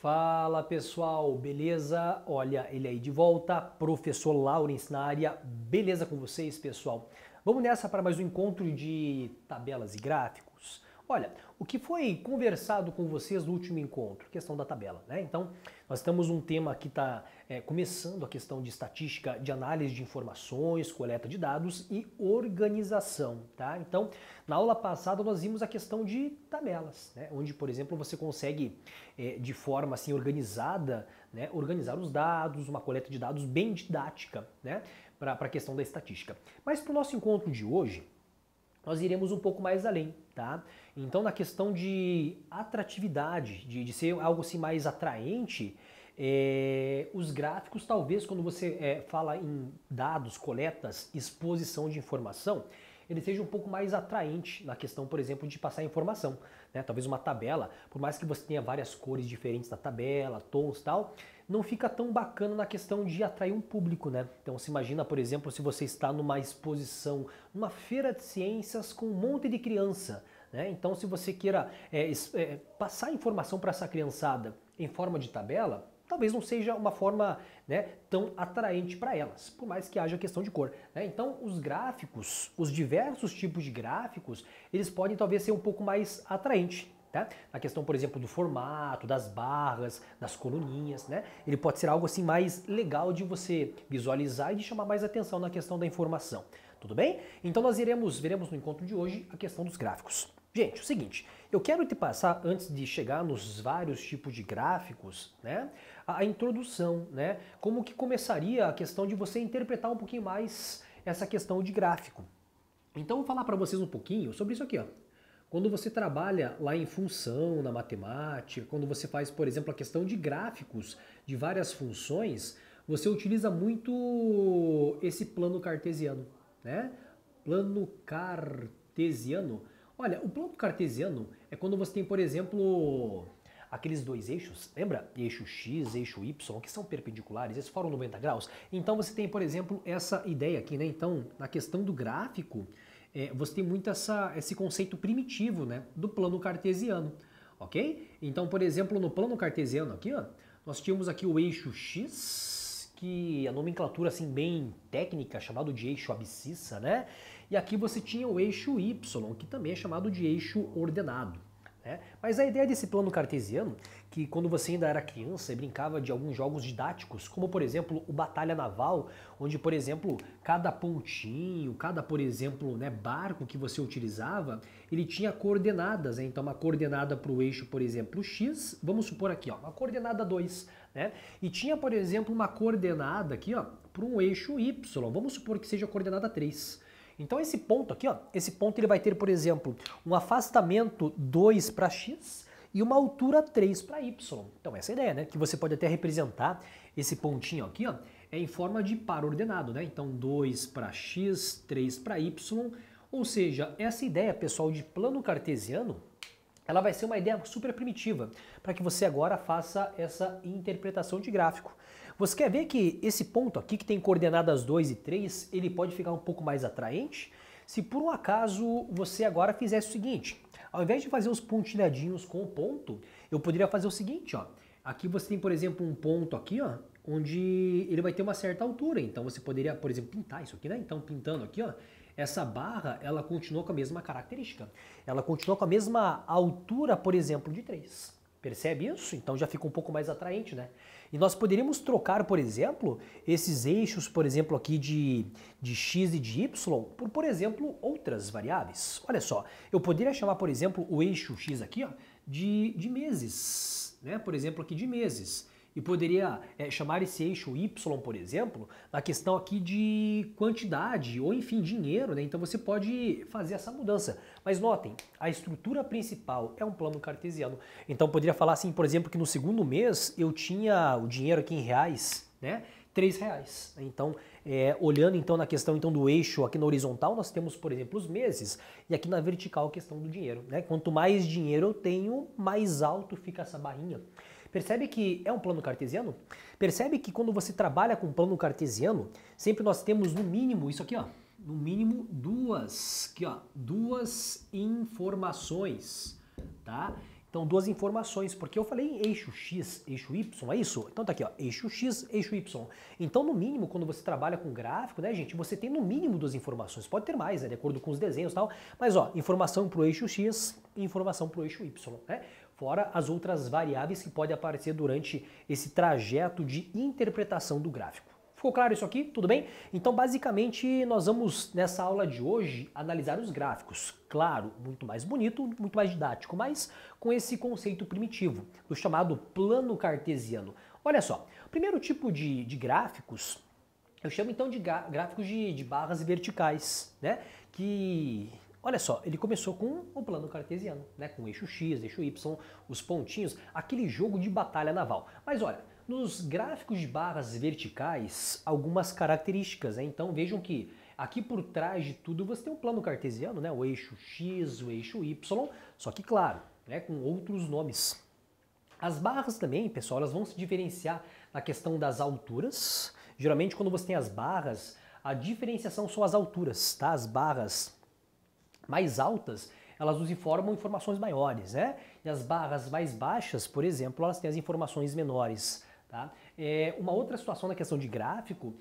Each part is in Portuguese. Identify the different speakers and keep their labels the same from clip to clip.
Speaker 1: Fala pessoal, beleza? Olha ele aí de volta, professor Laurens na área, beleza com vocês pessoal? Vamos nessa para mais um encontro de tabelas e gráficos? Olha, o que foi conversado com vocês no último encontro? Questão da tabela, né? Então, nós temos um tema que está começando a questão de estatística, de análise de informações, coleta de dados e organização, tá? Então, na aula passada nós vimos a questão de tabelas, né? Onde, por exemplo, você consegue, de forma assim organizada, né, organizar os dados, uma coleta de dados bem didática, né, para a questão da estatística. Mas para o nosso encontro de hoje, nós iremos um pouco mais além, tá? Então, na questão de atratividade, de ser algo assim mais atraente, os gráficos, talvez, quando você fala em dados, coletas, exposição de informação, ele seja um pouco mais atraente na questão, por exemplo, de passar informação, né? Talvez uma tabela, por mais que você tenha várias cores diferentes na tabela, tons e tal, não fica tão bacana na questão de atrair um público, né? Então se imagina, por exemplo, se você está numa exposição, numa feira de ciências com um monte de criança, né? Então se você queira passar informação para essa criançada em forma de tabela, talvez não seja uma forma, né, tão atraente para elas, por mais que haja questão de cor, né? Então os gráficos, os diversos tipos de gráficos, eles podem talvez ser um pouco mais atraentes. Tá? Na questão, por exemplo, do formato, das barras, das coluninhas, né? Ele pode ser algo assim mais legal de você visualizar e de chamar mais atenção na questão da informação. Tudo bem? Então nós veremos no encontro de hoje a questão dos gráficos. Gente, é o seguinte, eu quero te passar, antes de chegar nos vários tipos de gráficos, né, a introdução, né? Como que começaria a questão de você interpretar um pouquinho mais essa questão de gráfico. Então eu vou falar para vocês um pouquinho sobre isso aqui, ó. Quando você trabalha lá em função, na matemática, quando você faz, por exemplo, a questão de gráficos de várias funções, você utiliza muito esse plano cartesiano, né? Plano cartesiano. Olha, o plano cartesiano é quando você tem, por exemplo, aqueles dois eixos, lembra? Eixo X, eixo Y, que são perpendiculares, eles formam 90 graus. Então você tem, por exemplo, essa ideia aqui, né? Então, na questão do gráfico, você tem muito esse conceito primitivo, né, do plano cartesiano, ok? Então, por exemplo, no plano cartesiano aqui, ó, nós tínhamos aqui o eixo X, que a nomenclatura assim bem técnica, chamado de eixo abscissa, né? E aqui você tinha o eixo Y, que também é chamado de eixo ordenado. Mas a ideia desse plano cartesiano, que quando você ainda era criança e brincava de alguns jogos didáticos, como por exemplo o Batalha Naval, onde por exemplo cada pontinho, cada por exemplo barco que você utilizava, ele tinha coordenadas, né? Então uma coordenada para o eixo, por exemplo, X, vamos supor aqui, ó, uma coordenada 2, né? E tinha por exemplo uma coordenada aqui, ó, para um eixo Y, vamos supor que seja a coordenada 3. Então esse ponto aqui, ó, esse ponto ele vai ter, por exemplo, um afastamento 2 para x e uma altura 3 para y. Então essa é a ideia, né? Que você pode até representar esse pontinho aqui, ó, em forma de par ordenado, né? Então 2 para x, 3 para y. Ou seja, essa ideia, pessoal, de plano cartesiano, ela vai ser uma ideia super primitiva para que você agora faça essa interpretação de gráfico. Você quer ver que esse ponto aqui, que tem coordenadas 2 e 3, ele pode ficar um pouco mais atraente? Se por um acaso você agora fizesse o seguinte, ao invés de fazer os pontilhadinhos com o ponto, eu poderia fazer o seguinte, ó. Aqui você tem, por exemplo, um ponto aqui, ó, onde ele vai ter uma certa altura. Então você poderia, por exemplo, pintar isso aqui, né? Então pintando aqui, ó, essa barra, ela continua com a mesma característica. Ela continua com a mesma altura, por exemplo, de 3. Percebe isso? Então já fica um pouco mais atraente, né? E nós poderíamos trocar, por exemplo, esses eixos, por exemplo, aqui de x e de y, por exemplo, outras variáveis. Olha só, eu poderia chamar, por exemplo, o eixo x aqui, ó, de meses, né? Por exemplo, aqui de meses. E poderia chamar esse eixo y, por exemplo, na questão aqui de quantidade, ou enfim, dinheiro, né? Então você pode fazer essa mudança. Mas notem, a estrutura principal é um plano cartesiano. Então poderia falar assim, por exemplo, que no segundo mês eu tinha o dinheiro aqui em reais, né? R$3. Então, olhando então na questão então do eixo aqui na horizontal, nós temos, por exemplo, os meses, e aqui na vertical a questão do dinheiro, né? Quanto mais dinheiro eu tenho, mais alto fica essa barrinha. Percebe que é um plano cartesiano? Percebe que quando você trabalha com plano cartesiano, sempre nós temos no mínimo, isso aqui, ó, no mínimo duas informações, tá? Então, duas informações, porque eu falei em eixo X, eixo Y, é isso? Então tá aqui, ó, eixo X, eixo Y. Então, no mínimo, quando você trabalha com gráfico, né, gente, você tem no mínimo duas informações. Pode ter mais, né, de acordo com os desenhos e tal, mas ó, informação para o eixo X e informação para o eixo Y, né? Fora as outras variáveis que podem aparecer durante esse trajeto de interpretação do gráfico. Ficou claro isso aqui? Tudo bem? Então, basicamente, nós vamos, nessa aula de hoje, analisar os gráficos. Claro, muito mais bonito, muito mais didático, mas com esse conceito primitivo, do chamado plano cartesiano. Olha só, o primeiro tipo de gráficos, eu chamo então de gráficos de barras verticais, né? Que, olha só, ele começou com o plano cartesiano, né? Com eixo X, eixo Y, os pontinhos, aquele jogo de batalha naval. Mas olha, nos gráficos de barras verticais, algumas características, né? Então vejam que aqui por trás de tudo você tem um plano cartesiano, né? O eixo X, o eixo Y, só que claro, né? Com outros nomes. As barras também, pessoal, elas vão se diferenciar na questão das alturas. Geralmente quando você tem as barras, a diferenciação são as alturas, tá? As barras mais altas, elas nos informam informações maiores, né? E as barras mais baixas, por exemplo, elas têm as informações menores. Tá? Uma outra situação na questão de gráfico,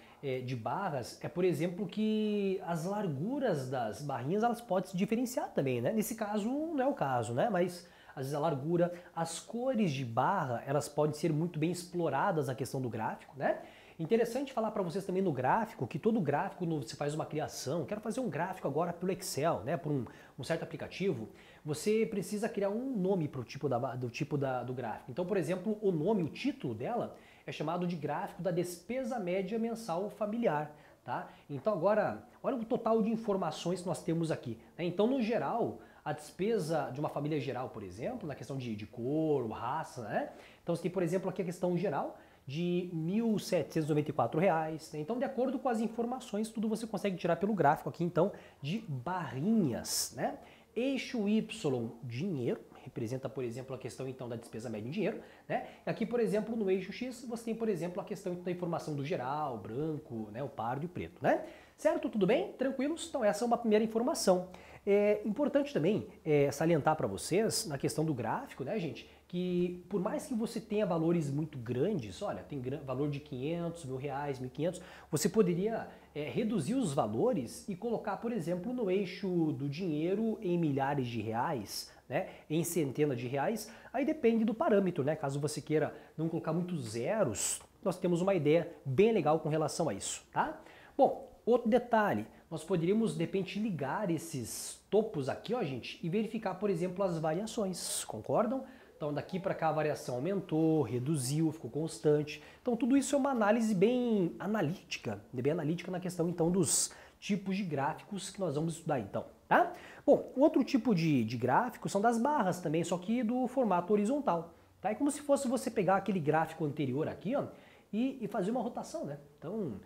Speaker 1: de barras, é por exemplo que as larguras das barrinhas elas podem se diferenciar também, né? Nesse caso não é o caso, né? Mas às vezes a largura, as cores de barra, elas podem ser muito bem exploradas na questão do gráfico, né? Interessante falar para vocês também no gráfico, que todo gráfico, quando você faz uma criação, quero fazer um gráfico agora pelo Excel, né, por um certo aplicativo, você precisa criar um nome para o tipo do gráfico. Então, por exemplo, o nome, o título dela é chamado de gráfico da despesa média mensal familiar. Tá? Então agora, olha o total de informações que nós temos aqui. Né? Então, no geral, a despesa de uma família geral, por exemplo, na questão de cor, raça, né? Então você tem, por exemplo, aqui a questão geral, de R$ 1.794. Né? Então, de acordo com as informações, tudo você consegue tirar pelo gráfico aqui, então, de barrinhas. Né? Eixo Y, dinheiro, representa, por exemplo, a questão então da despesa média em dinheiro. Né? Aqui, por exemplo, no eixo X, você tem, por exemplo, a questão da informação do geral, branco, né? O pardo e o preto. Né? Certo? Tudo bem? Tranquilos? Então, essa é uma primeira informação. É importante também salientar para vocês, na questão do gráfico, né, gente, que por mais que você tenha valores muito grandes, olha, tem valor de 500, R$ 1.000, 1.500, você poderia reduzir os valores e colocar, por exemplo, no eixo do dinheiro em milhares de reais, né, em centenas de reais, aí depende do parâmetro, né, caso você queira não colocar muitos zeros, nós temos uma ideia bem legal com relação a isso, tá? Bom, outro detalhe, nós poderíamos, de repente, ligar esses topos aqui, ó, gente, e verificar, por exemplo, as variações, concordam? Então, daqui para cá a variação aumentou, reduziu, ficou constante. Então, tudo isso é uma análise bem analítica na questão, então, dos tipos de gráficos que nós vamos estudar, então, tá? Bom, outro tipo de gráfico são das barras também, só que do formato horizontal, tá? É como se fosse você pegar aquele gráfico anterior aqui, ó, e fazer uma rotação, né? Então,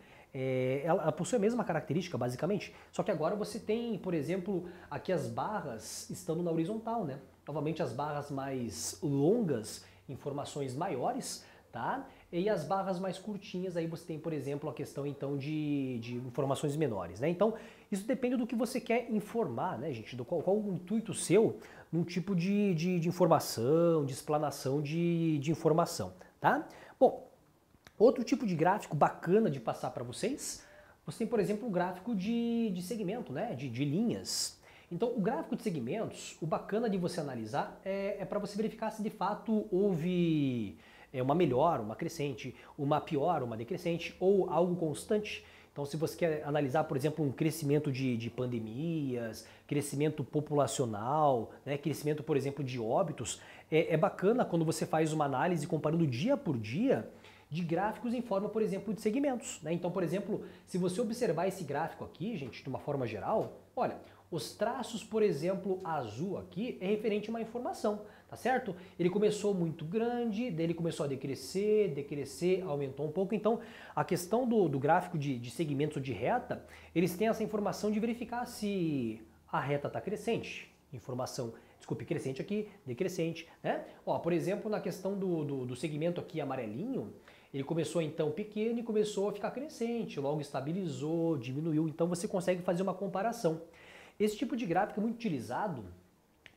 Speaker 1: ela possui a mesma característica, basicamente, só que agora você tem, por exemplo, aqui as barras estando na horizontal, né? Novamente as barras mais longas, informações maiores, tá? E as barras mais curtinhas, aí você tem, por exemplo, a questão então de informações menores, né? Então, isso depende do que você quer informar, né, gente? Qual o intuito seu num tipo de informação, de explanação de informação, tá? Bom, outro tipo de gráfico bacana de passar para vocês, você tem, por exemplo, um gráfico de segmento, né? De linhas. Então, o gráfico de segmentos, o bacana de você analisar é para você verificar se de fato houve uma melhora, uma crescente, uma piora, uma decrescente ou algo constante. Então, se você quer analisar, por exemplo, um crescimento de pandemias, crescimento populacional, né, crescimento, por exemplo, de óbitos, é bacana quando você faz uma análise comparando dia por dia de gráficos em forma, por exemplo, de segmentos. Né? Então, por exemplo, se você observar esse gráfico aqui, gente, de uma forma geral, olha, os traços, por exemplo, azul aqui é referente a uma informação, tá certo? Ele começou muito grande, daí ele começou a decrescer, aumentou um pouco. Então, a questão do gráfico de segmentos ou de reta, eles têm essa informação de verificar se a reta está crescente, crescente aqui, decrescente, né? Ó, por exemplo, na questão do segmento aqui amarelinho, ele começou então pequeno e começou a ficar crescente, logo estabilizou, diminuiu, então você consegue fazer uma comparação. Esse tipo de gráfico é muito utilizado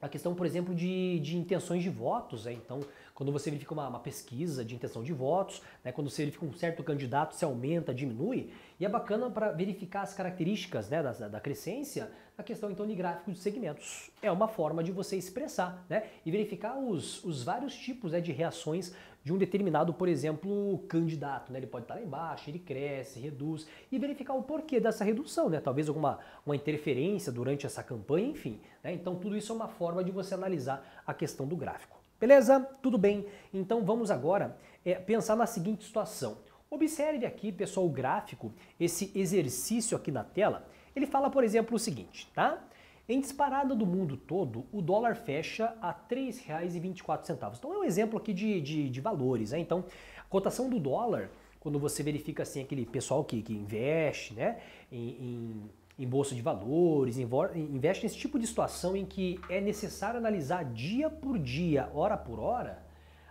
Speaker 1: a questão, por exemplo, de intenções de votos. Então, quando você verifica uma pesquisa de intenção de votos, né, quando você verifica um certo candidato, se aumenta, diminui, e é bacana para verificar as características, né, da crescência, a questão então de gráficos de segmentos. É uma forma de você expressar, né, e verificar os vários tipos, né, de reações de um determinado, por exemplo, candidato, né? Ele pode estar lá embaixo, ele cresce, reduz, e verificar o porquê dessa redução, né? Talvez uma interferência durante essa campanha, enfim, né? Então tudo isso é uma forma de você analisar a questão do gráfico. Beleza? Tudo bem? Então vamos agora pensar na seguinte situação. Observe aqui, pessoal, o gráfico, esse exercício aqui na tela, ele fala, por exemplo, o seguinte, tá? Em disparada do mundo todo, o dólar fecha a R$ 3,24. Então é um exemplo aqui de valores, né? Então, a cotação do dólar, quando você verifica assim aquele pessoal que investe, né, em bolsa de valores, investe nesse tipo de situação em que é necessário analisar dia por dia, hora por hora,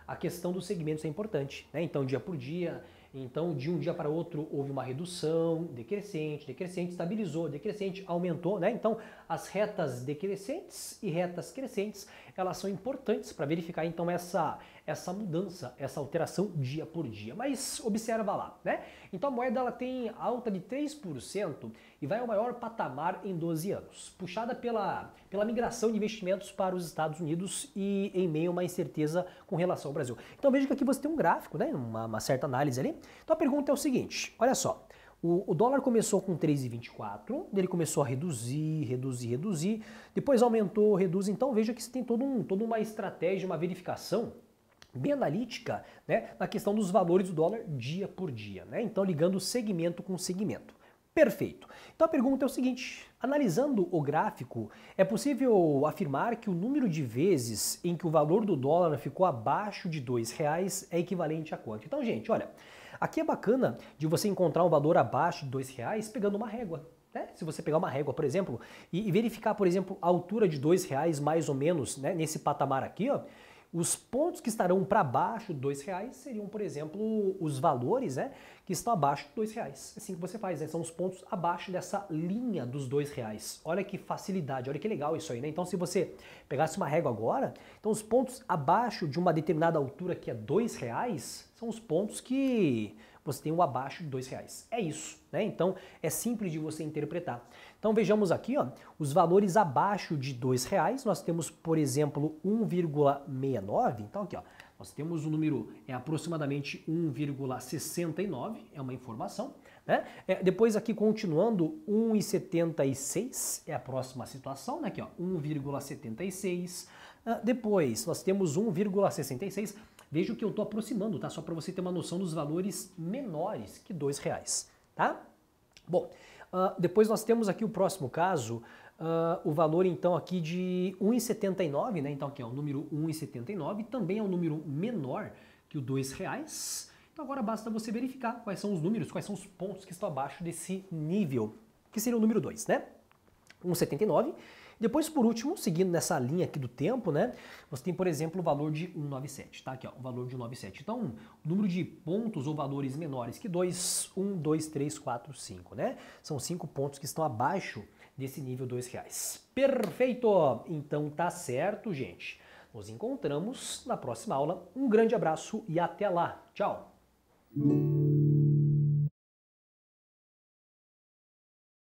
Speaker 1: a questão dos segmentos é importante, né? Então, dia por dia, então de um dia para outro houve uma redução, decrescente, estabilizou, decrescente, aumentou, né? Então, as retas decrescentes e retas crescentes, elas são importantes para verificar então essa mudança, essa alteração dia por dia. Mas observa lá, né? Então a moeda ela tem alta de 3% e vai ao maior patamar em 12 anos, puxada pela migração de investimentos para os Estados Unidos e em meio a uma incerteza com relação ao Brasil. Então veja que aqui você tem um gráfico, né? Uma certa análise ali. Então a pergunta é o seguinte, olha só. O dólar começou com 3,24, ele começou a reduzir, depois aumentou, reduz. Então veja que você tem toda uma estratégia, uma verificação bem analítica, né, na questão dos valores do dólar dia por dia, né? Então ligando segmento com segmento. Perfeito. Então a pergunta é o seguinte, analisando o gráfico, é possível afirmar que o número de vezes em que o valor do dólar ficou abaixo de R$ 2 é equivalente a quanto? Então, gente, olha, aqui é bacana de você encontrar um valor abaixo de R$ 2 pegando uma régua. Né? Se você pegar uma régua, por exemplo, e verificar, por exemplo, a altura de R$ 2 mais ou menos, né, nesse patamar aqui, ó, os pontos que estarão para baixo de R$ 2 seriam, por exemplo, os valores, né, que estão abaixo de R$ 2. Assim que você faz, né? São os pontos abaixo dessa linha dos R$ 2. Olha que facilidade, olha que legal isso aí, né? Então, se você pegasse uma régua agora, então os pontos abaixo de uma determinada altura que é R$ 2 são os pontos que você tem o abaixo de R$ 2. É isso, né? Então, é simples de você interpretar. Então, vejamos aqui, ó, os valores abaixo de R$ 2, nós temos, por exemplo, 1,69. Então, aqui, ó, nós temos o número aproximadamente 1,69, é uma informação, né? Depois aqui, continuando, 1,76 é a próxima situação, né? Aqui, ó, 1,76. Depois, nós temos 1,66. Veja que eu estou aproximando, tá? Só para você ter uma noção dos valores menores que R$ 2, tá? Bom, depois nós temos aqui o próximo caso, o valor então aqui de 1,79, né? Então aqui é o número 1,79, também é um número menor que o R$ 2. Então agora basta você verificar quais são os números, quais são os pontos que estão abaixo desse nível, que seria o número 2, né? 1,79. Depois, por último, seguindo nessa linha aqui do tempo, né, você tem, por exemplo, o valor de 1,97, tá? Aqui, ó, o valor de 1,97. Então, o número de pontos ou valores menores que 2, 1, 2, 3, 4, 5, né? São 5 pontos que estão abaixo desse nível R$ 2. Perfeito! Então, tá certo, gente. Nos encontramos na próxima aula. Um grande abraço e até lá. Tchau!